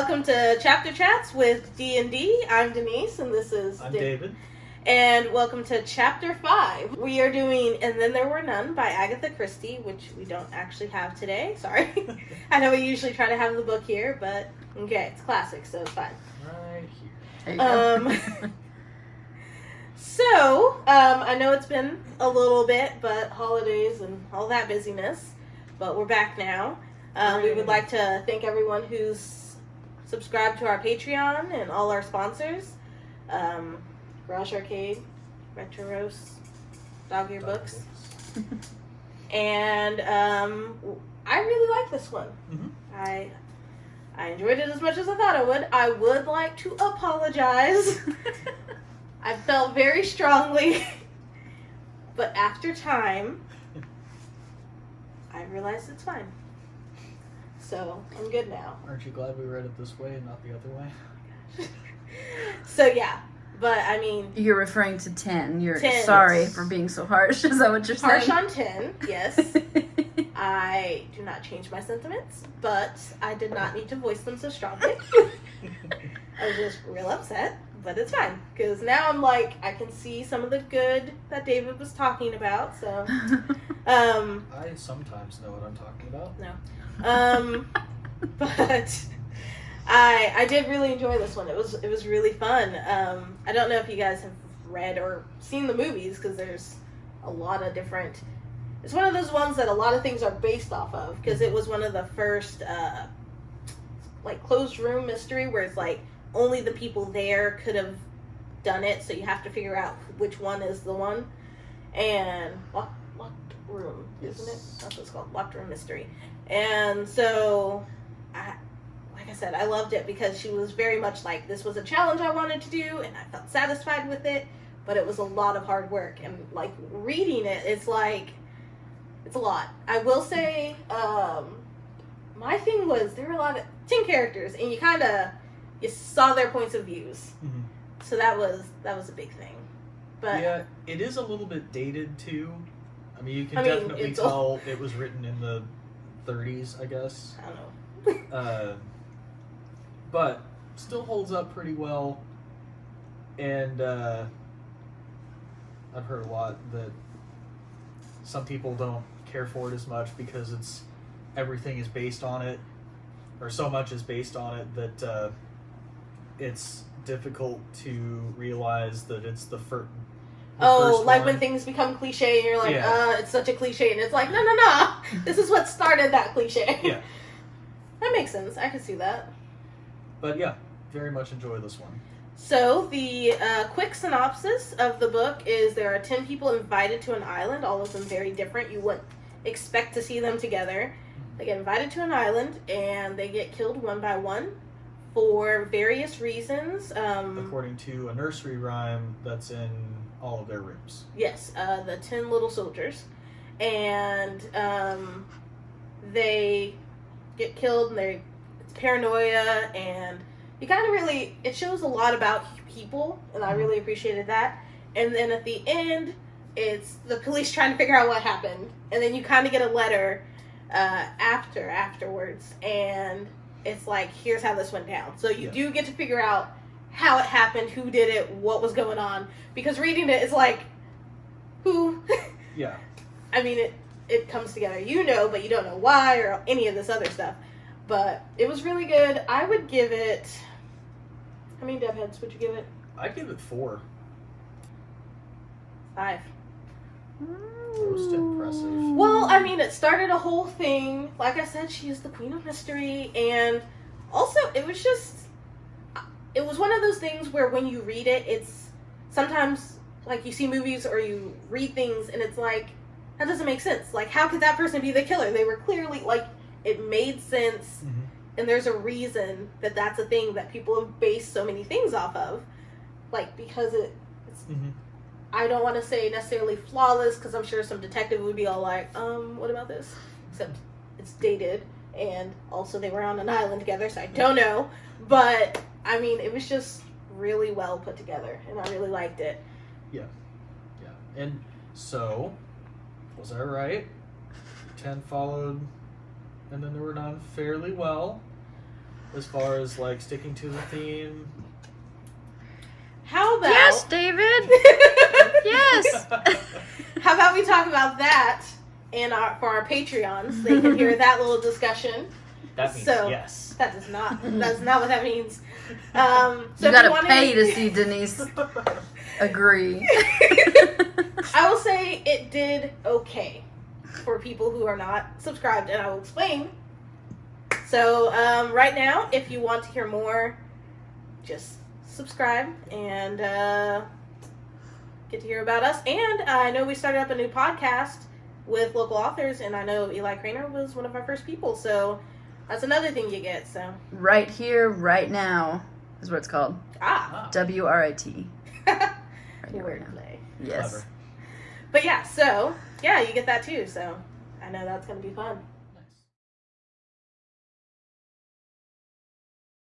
welcome to Chapter Chats with D&D. I'm Denise, and this is... I'm David. And welcome to Chapter 5. We are doing And Then There Were None by Agatha Christie, which we don't actually have today. Sorry. I know we usually try to have the book here, but okay, it's classic, so it's fine. Right here. There you go. So, I know it's been a little bit, but holidays and all that busyness, but we're back now. We would like to thank everyone who's subscribed to our Patreon and all our sponsors. Garage Arcade, Retro Roast, Dog Ear Books. And I really like this one. Mm-hmm. I enjoyed it as much as I thought I would. I would like to apologize. I felt very strongly, but after time, I realized it's fine. So, I'm good now. Aren't you glad we read it this way and not the other way? So, yeah. But, I mean... You're referring to 10. You're 10. Sorry for being so harsh. Is that what you're saying? Harsh on 10, yes. I do not change my sentiments, but I did not need to voice them so strongly. I was just real upset, but it's fine. Because now I'm like, I can see some of the good that David was talking about, so... I sometimes know what I'm talking about. No. But I did really enjoy this one. It was really fun. I don't know if you guys have read or seen the movies, because there's a lot of different... It's one of those ones that a lot of things are based off of, because it was one of the first closed room mystery where it's like only the people there could have done it, so you have to figure out which one is the one. And locked room, isn't it? That's what it's called, locked room mystery. And so, like I said, I loved it because she was very much like, this was a challenge I wanted to do, and I felt satisfied with it, but it was a lot of hard work. And, like, reading it, it's like, it's a lot. I will say, my thing was, there were a lot of 10 characters, and you saw their points of views. Mm-hmm. So that was a big thing. But yeah, it is a little bit dated, too. I mean, you can definitely tell it was written in the 30s, I guess. I don't know. But still holds up pretty well. And I've heard a lot that some people don't care for it as much because everything is based on it, or so much is based on it that it's difficult to realize that it's the first. When things become cliche and you're like, it's such a cliche, and it's like, no, this is what started that cliche. Yeah. That makes sense. I can see that. But yeah, very much enjoy this one. So, the quick synopsis of the book is there are 10 people invited to an island, all of them very different. You wouldn't expect to see them together. They get invited to an island, and they get killed one by one for various reasons. According to a nursery rhyme that's in all of their rooms. Yes, the 10 little soldiers. And they get killed, and it's paranoia, and you kind of really, it shows a lot about people, and I really appreciated that. And then at the end, it's the police trying to figure out what happened, and then you kind of get a letter afterwards, and it's like, here's how this went down. So you do get to figure out how it happened, who did it, what was going on, because reading it is like, who? Yeah. I mean, it comes together, but you don't know why or any of this other stuff. But it was really good. I would give it... How many dub heads would you give it? I'd give it 4. 5. Most impressive. Well, I mean, it started a whole thing. Like I said, she is the queen of mystery. And also, it was one of those things where when you read it, it's sometimes, like, you see movies or you read things and it's like, that doesn't make sense. Like, how could that person be the killer? They were clearly, like, it made sense, and there's a reason that that's a thing that people have based so many things off of. Like, because it's I don't want to say necessarily flawless, because I'm sure some detective would be all like, what about this? Except it's dated, and also they were on an island together, so I don't know. But, I mean, it was just really well put together, and I really liked it. Yeah. And so, was I right? 10 followed, and then there were none fairly well. as far as like sticking to the theme. How about Yes, David. Yes. How about we talk about that for our Patreons? They can hear that little discussion. That means So- yes. That's not what that means. So You if gotta wanna- pay to see Denise agree. I will say it did okay for people who are not subscribed, and I will explain. So right now, if you want to hear more, just subscribe and get to hear about us. And I know we started up a new podcast with local authors, and I know Eli Craner was one of our first people, so that's another thing you get. So Right here, right now is what it's called. ah, WRIT. Right here, right now. wordplay. Yes. Clever. But yeah, so yeah, you get that too. So I know that's gonna be fun.